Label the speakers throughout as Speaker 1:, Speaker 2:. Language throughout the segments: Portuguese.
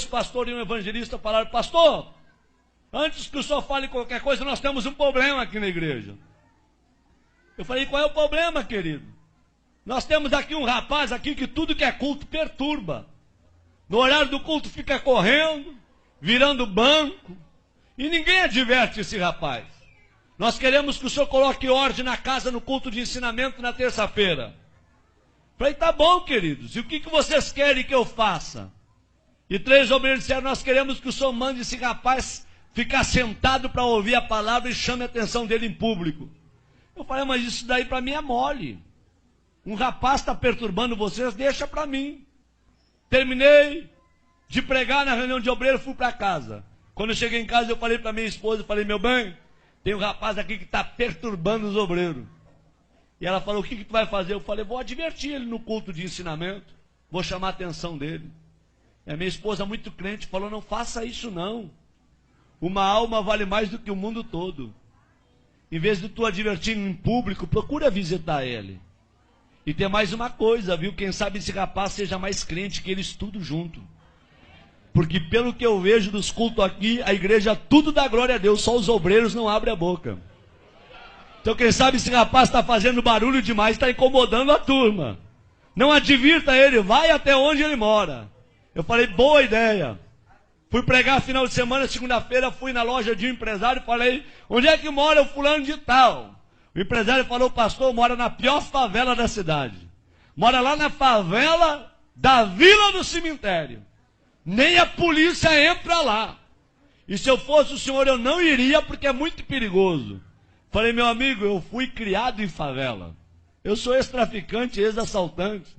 Speaker 1: pastor e um evangelista falaram: pastor, antes que o senhor fale qualquer coisa, nós temos um problema aqui na igreja. Eu falei: qual é o problema, querido? Nós temos aqui um rapaz aqui que tudo que é culto perturba. No horário do culto fica correndo, virando banco, e ninguém adverte esse rapaz. Nós queremos que o senhor coloque ordem na casa no culto de ensinamento na terça-feira. Falei: tá bom, queridos, e o que vocês querem que eu faça? E 3 obreiros disseram: nós queremos que o senhor mande esse rapaz ficar sentado para ouvir a palavra e chame a atenção dele em público. Eu falei: mas isso daí para mim é mole. Um rapaz está perturbando vocês, deixa para mim. Terminei de pregar na reunião de obreiro, fui para casa. Quando eu cheguei em casa, eu falei para minha esposa, eu falei: meu bem, tem um rapaz aqui que está perturbando os obreiros. E ela falou: o que tu vai fazer? Eu falei: vou advertir ele no culto de ensinamento, vou chamar a atenção dele. E a minha esposa, muito crente, falou: não faça isso não. Uma alma vale mais do que o mundo todo. Em vez de tu advertir em público, procura visitar ele. E tem mais uma coisa, viu? Quem sabe esse rapaz seja mais crente que eles tudo junto. Porque pelo que eu vejo dos cultos aqui, a igreja tudo dá glória a Deus, só os obreiros não abrem a boca. Então quem sabe esse rapaz está fazendo barulho demais, está incomodando a turma. Não advirta ele, vai até onde ele mora. Eu falei: boa ideia. Fui pregar final de semana, segunda-feira, fui na loja de um empresário e falei: onde é que mora o fulano de tal? O empresário falou: pastor, mora na pior favela da cidade. Mora lá na favela da Vila do Cemitério. Nem a polícia entra lá. E se eu fosse o senhor, eu não iria, porque é muito perigoso. Falei: meu amigo, eu fui criado em favela. Eu sou ex-traficante, ex-assaltante.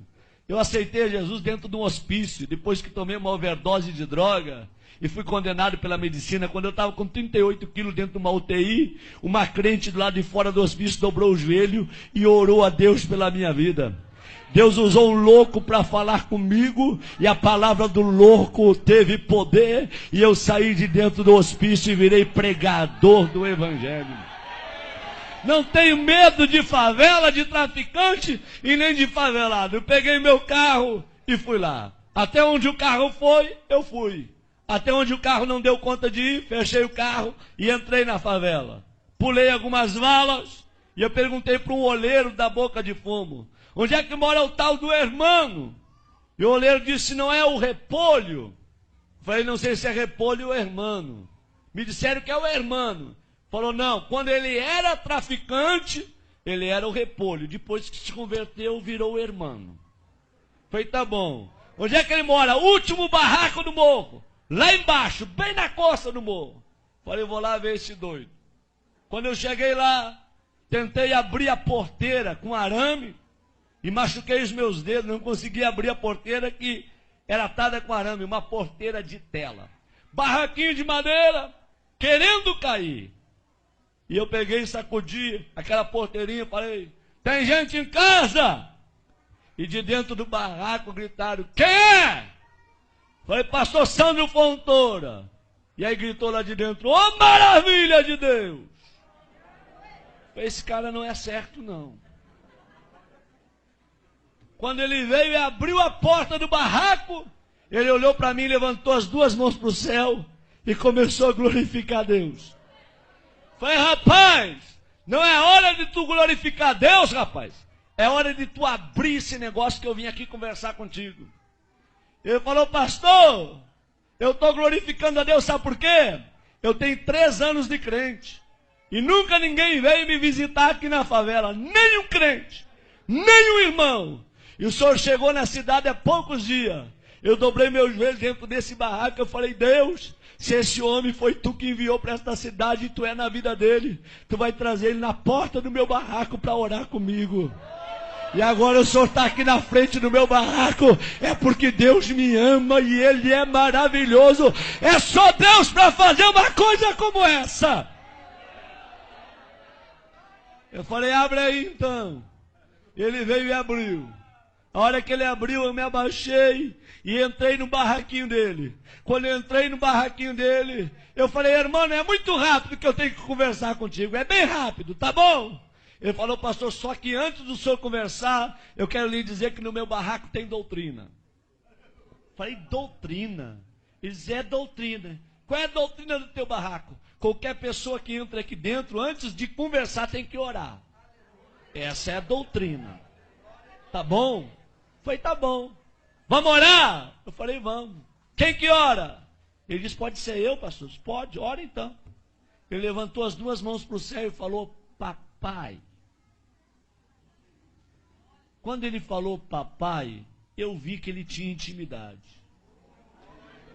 Speaker 1: Eu aceitei Jesus dentro de um hospício, depois que tomei uma overdose de droga e fui condenado pela medicina. Quando eu estava com 38 quilos dentro de uma UTI, uma crente do lado de fora do hospício dobrou o joelho e orou a Deus pela minha vida. Deus usou um louco para falar comigo, e a palavra do louco teve poder, e eu saí de dentro do hospício e virei pregador do evangelho. Não tenho medo de favela, de traficante e nem de favelado. Eu peguei meu carro e fui lá. Até onde o carro foi, eu fui. Até onde o carro não deu conta de ir, fechei o carro e entrei na favela. Pulei algumas valas e eu perguntei para um oleiro da Boca de Fumo: onde é que mora o tal do hermano? E o oleiro disse: não é o Repolho? Falei: não sei se é Repolho ou hermano. Me disseram que é o hermano. Falou: não, quando ele era traficante, ele era o Repolho. Depois que se converteu, virou o hermano. Falei: tá bom. Onde é que ele mora? Último barraco do morro. Lá embaixo, bem na costa do morro. Falei: vou lá ver esse doido. Quando eu cheguei lá, tentei abrir a porteira com arame e machuquei os meus dedos. Não consegui abrir a porteira, que era atada com arame, uma porteira de tela. Barraquinho de madeira, querendo cair. E eu peguei e sacudi aquela porteirinha e falei: tem gente em casa? E de dentro do barraco gritaram: quem é? Falei: pastor Sandro Fontoura. E aí gritou lá de dentro: ô maravilha de Deus! Falei: esse cara não é certo não. Quando ele veio e abriu a porta do barraco, ele olhou para mim, levantou as 2 mãos para o céu e começou a glorificar a Deus. Falei: rapaz, não é hora de tu glorificar Deus, rapaz. É hora de tu abrir esse negócio que eu vim aqui conversar contigo. Ele falou: pastor, eu estou glorificando a Deus, sabe por quê? Eu tenho 3 anos de crente e nunca ninguém veio me visitar aqui na favela. Nem um crente, nem um irmão. E o senhor chegou na cidade há poucos dias. Eu dobrei meu joelho dentro desse barraco. Eu falei: Deus, se esse homem foi tu que enviou para esta cidade e tu é na vida dele, tu vai trazer ele na porta do meu barraco para orar comigo. E agora o senhor está aqui na frente do meu barraco, é porque Deus me ama e Ele é maravilhoso. É só Deus para fazer uma coisa como essa. Eu falei: abre aí então. Ele veio e abriu. A hora que ele abriu, eu me abaixei e entrei no barraquinho dele. Quando eu entrei no barraquinho dele, eu falei: irmão, é muito rápido que eu tenho que conversar contigo. É bem rápido, tá bom? Ele falou: pastor, só que antes do senhor conversar, eu quero lhe dizer que no meu barraco tem doutrina. Falei: doutrina? Ele diz, é doutrina. Qual é a doutrina do teu barraco? Qualquer pessoa que entra aqui dentro, antes de conversar, tem que orar. Essa é a doutrina. Tá bom? Foi, tá bom. Vamos orar? Eu falei, vamos. Quem que ora? Ele disse, pode ser eu, pastor? Pode, ora então. Ele levantou as duas mãos para o céu e falou, papai. Quando ele falou papai, eu vi que ele tinha intimidade.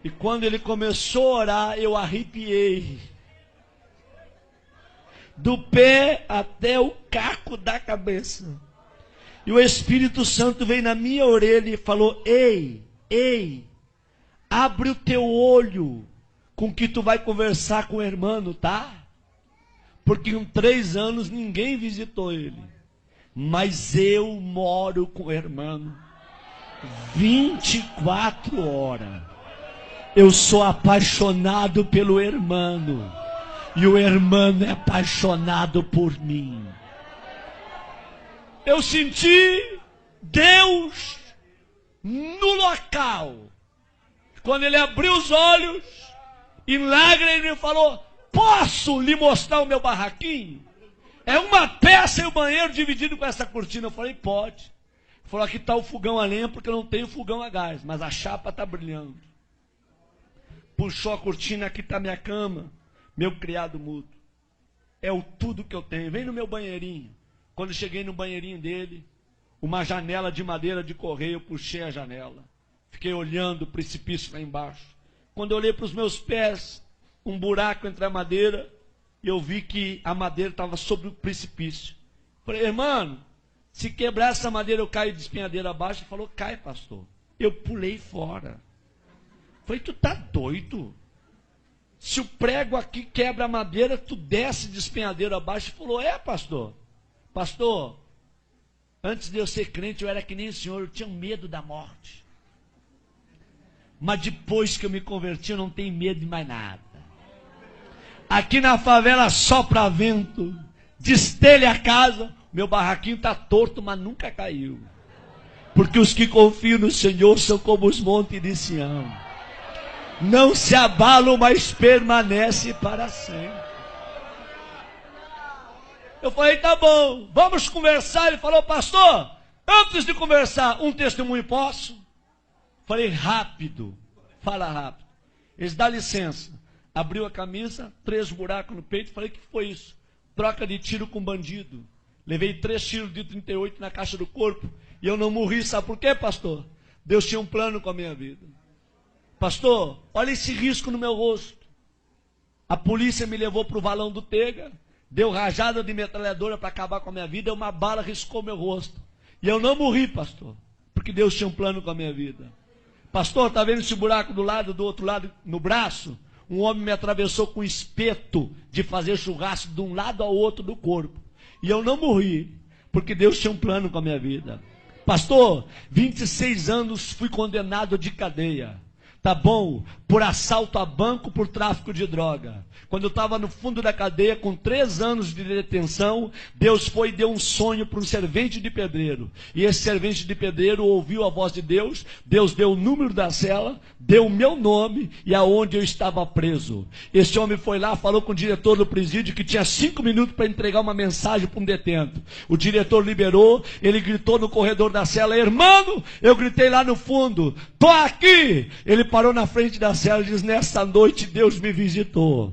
Speaker 1: E quando ele começou a orar, eu arrepiei. Do pé até o caco da cabeça. E o Espírito Santo veio na minha orelha e falou, ei, abre o teu olho com que tu vai conversar com o irmão, tá? Porque em 3 anos ninguém visitou ele. Mas eu moro com o irmão 24 horas. Eu sou apaixonado pelo irmão. E o irmão é apaixonado por mim. Eu senti Deus no local. Quando ele abriu os olhos, em lágrimas ele me falou, posso lhe mostrar o meu barraquinho? É uma peça e o banheiro dividido com essa cortina. Eu falei, pode. Ele falou, aqui está o fogão a lenha, porque eu não tenho fogão a gás, mas a chapa está brilhando. Puxou a cortina, aqui está minha cama, meu criado mudo. É o tudo que eu tenho. Vem no meu banheirinho. Quando eu cheguei no banheirinho dele, uma janela de madeira de correio, eu puxei a janela. Fiquei olhando o precipício lá embaixo. Quando eu olhei para os meus pés, um buraco entre a madeira, e eu vi que a madeira estava sobre o precipício. Falei, irmão, se quebrar essa madeira eu caio de espinhadeira abaixo. Ele falou, cai, pastor. Eu pulei fora. Falei, tu tá doido? Se o prego aqui quebra a madeira, tu desce de espinhadeira abaixo. Ele falou, é, pastor. Pastor, antes de eu ser crente, eu era que nem o senhor, eu tinha medo da morte. Mas depois que eu me converti, eu não tenho medo de mais nada. Aqui na favela sopra vento, destelha a casa, meu barraquinho está torto, mas nunca caiu. Porque os que confiam no Senhor são como os montes de Sião. Não se abalam, mas permanece para sempre. Eu falei, tá bom, vamos conversar. Ele falou, pastor, antes de conversar, um testemunho posso? Falei, rápido, fala rápido. Eles dão licença. Abriu a camisa, 3 buracos no peito. Falei, o que foi isso? Troca de tiro com bandido. Levei 3 tiros de 38 na caixa do corpo. E eu não morri, sabe por quê, pastor? Deus tinha um plano com a minha vida. Pastor, olha esse risco no meu rosto. A polícia me levou para o valão do Tega. Deu rajada de metralhadora para acabar com a minha vida. E uma bala riscou meu rosto. E eu não morri, pastor. Porque Deus tinha um plano com a minha vida. Pastor, está vendo esse buraco do outro lado, no braço? Um homem me atravessou com espeto de fazer churrasco de um lado ao outro do corpo. E eu não morri, porque Deus tinha um plano com a minha vida. Pastor, 26 anos fui condenado de cadeia. Tá bom? Por assalto a banco, por tráfico de droga. Quando eu estava no fundo da cadeia, com 3 anos de detenção, Deus foi e deu um sonho para um servente de pedreiro. E esse servente de pedreiro ouviu a voz de Deus. Deus deu o número da cela, deu o meu nome e aonde eu estava preso. Esse homem foi lá, falou com o diretor do presídio que tinha 5 minutos para entregar uma mensagem para um detento. O diretor liberou, ele gritou no corredor da cela, irmão, eu gritei lá no fundo, tô aqui. Ele parou na frente da cela e diz, nessa noite Deus me visitou.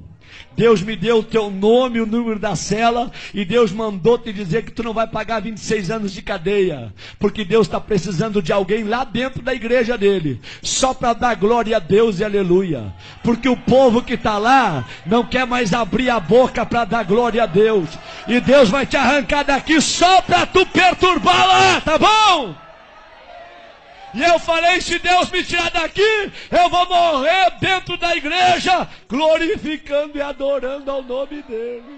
Speaker 1: Deus me deu o teu nome, o número da cela, e Deus mandou te dizer que tu não vai pagar 26 anos de cadeia, porque Deus está precisando de alguém lá dentro da igreja dele, só para dar glória a Deus e aleluia, porque o povo que está lá não quer mais abrir a boca para dar glória a Deus, e Deus vai te arrancar daqui só para tu perturbar lá, tá bom? E eu falei, se Deus me tirar daqui, eu vou morrer dentro da igreja, glorificando e adorando ao nome dele.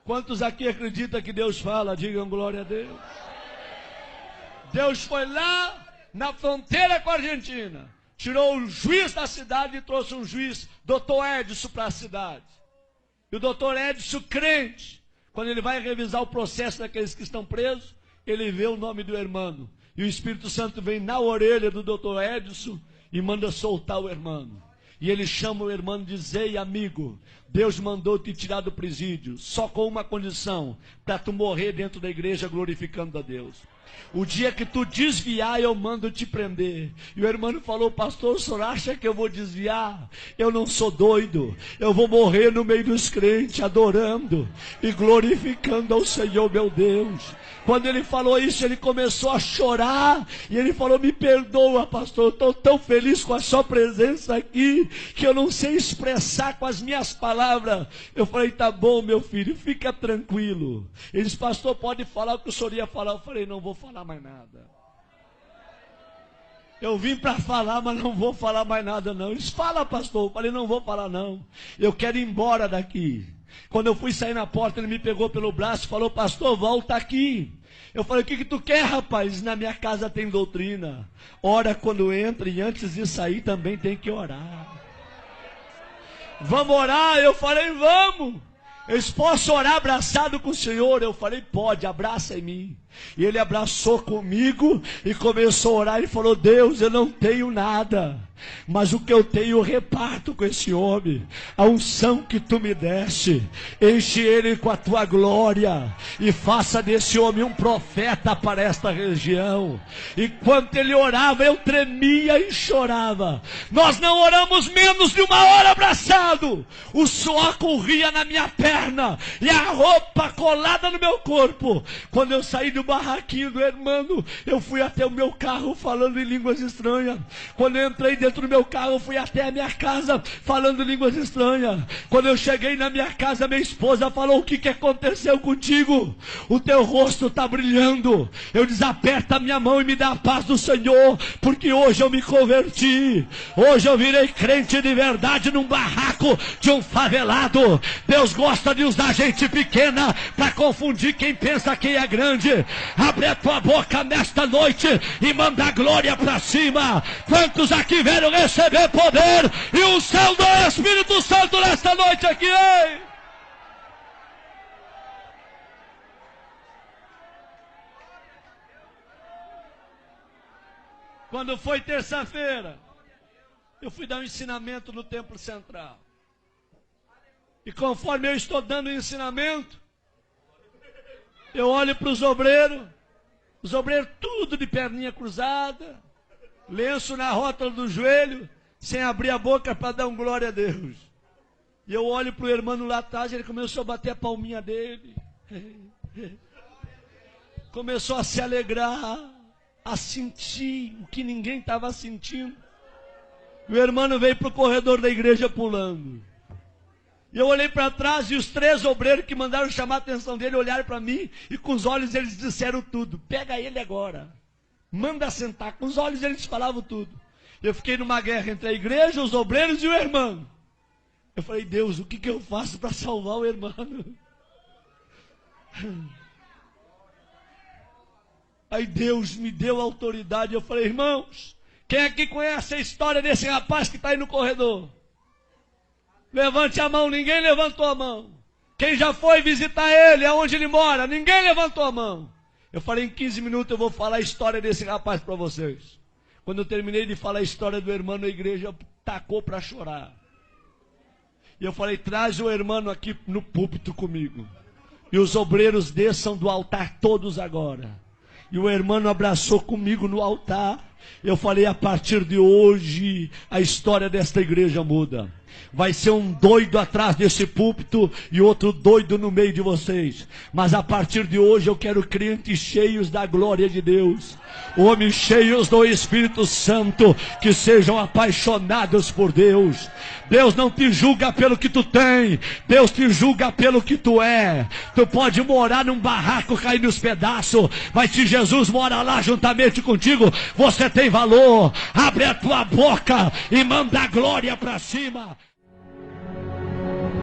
Speaker 1: Quantos aqui acreditam que Deus fala? Digam glória a Deus. Deus foi lá na fronteira com a Argentina, tirou o juiz da cidade e trouxe um juiz, doutor Edson, para a cidade. E o doutor Edson, crente, quando ele vai revisar o processo daqueles que estão presos, ele vê o nome do irmão. E o Espírito Santo vem na orelha do doutor Edson e manda soltar o irmão. E ele chama o irmão e diz: ei, amigo, Deus mandou te tirar do presídio, só com uma condição, para tu morrer dentro da igreja glorificando a Deus. O dia que tu desviar, eu mando te prender. E o irmão falou: pastor, o senhor acha que eu vou desviar? Eu não sou doido. Eu vou morrer no meio dos crentes, adorando e glorificando ao Senhor meu Deus. Quando ele falou isso, ele começou a chorar. E ele falou: me perdoa, pastor, eu estou tão feliz com a sua presença aqui, que eu não sei expressar com as minhas palavras. Eu falei: tá bom, meu filho, fica tranquilo. Ele disse: pastor, pode falar o que o senhor ia falar. Eu falei: não vou falar mais nada. Eu vim para falar, mas não vou falar mais nada não. Eles: fala, pastor. Eu falei: não vou falar não. Eu quero ir embora daqui. Quando eu fui sair na porta, ele me pegou pelo braço e falou: pastor, volta aqui. Eu falei: o que tu quer, rapaz? Na minha casa tem doutrina. Ora quando entra, e antes de sair também tem que orar. Vamos orar? Eu falei: vamos. Eles: posso orar abraçado com o Senhor? Eu falei: pode, abraça em mim. E ele abraçou comigo e começou a orar. Ele falou: Deus, eu não tenho nada, mas o que eu tenho eu reparto com esse homem. A unção que tu me deste, enche ele com a tua glória e faça desse homem um profeta para esta região. Enquanto ele orava, eu tremia e chorava. Nós não oramos menos de uma hora abraçado. O suor corria na minha perna e a roupa colada no meu corpo. Quando eu saí do barraquinho do irmão, eu fui até o meu carro falando em línguas estranhas. Quando eu entrei dentro do meu carro, eu fui até a minha casa falando línguas estranhas. Quando eu cheguei na minha casa, minha esposa falou: o que aconteceu contigo? O teu rosto está brilhando. Eu disse: aperta a minha mão e me dá a paz do Senhor, porque hoje eu me converti. Hoje eu virei crente de verdade num barraco de um favelado. Deus gosta de usar gente pequena para confundir quem pensa que é grande. Abre a tua boca nesta noite e manda a glória para cima. Quantos aqui vieram receber poder e o céu do Espírito Santo nesta noite aqui, hein? Quando foi terça-feira, eu fui dar um ensinamento no Templo Central. E conforme eu estou dando o ensinamento, eu olho para os obreiros tudo de perninha cruzada, lenço na rótula do joelho, sem abrir a boca para dar um glória a Deus. E eu olho para o irmão lá atrás, ele começou a bater a palminha dele. Começou a se alegrar, a sentir o que ninguém estava sentindo. O irmão veio para o corredor da igreja pulando. E eu olhei para trás e os 3 obreiros que mandaram chamar a atenção dele olharam para mim e com os olhos eles disseram tudo. Pega ele agora, manda sentar. Com os olhos eles falavam tudo. Eu fiquei numa guerra entre a igreja, os obreiros e o irmão. Eu falei: Deus, o que eu faço para salvar o irmão? Aí Deus me deu autoridade. Eu falei: irmãos, quem aqui conhece a história desse rapaz que está aí no corredor? Levante a mão. Ninguém levantou a mão. Quem já foi visitar ele, aonde ele mora? Ninguém levantou a mão. Eu falei: em 15 minutos eu vou falar a história desse rapaz para vocês. Quando eu terminei de falar a história do irmão, a igreja tacou para chorar. E eu falei: traz o irmão aqui no púlpito comigo. E os obreiros desçam do altar todos agora. E o irmão abraçou comigo no altar. Eu falei: a partir de hoje, a história desta igreja muda. Vai ser um doido atrás desse púlpito e outro doido no meio de vocês. Mas a partir de hoje eu quero crentes cheios da glória de Deus. Homens cheios do Espírito Santo, que sejam apaixonados por Deus. Deus não te julga pelo que tu tem, Deus te julga pelo que tu é. Tu pode morar num barraco cair nos pedaços, mas se Jesus mora lá juntamente contigo, você tem valor. Abre a tua boca e manda a glória para cima.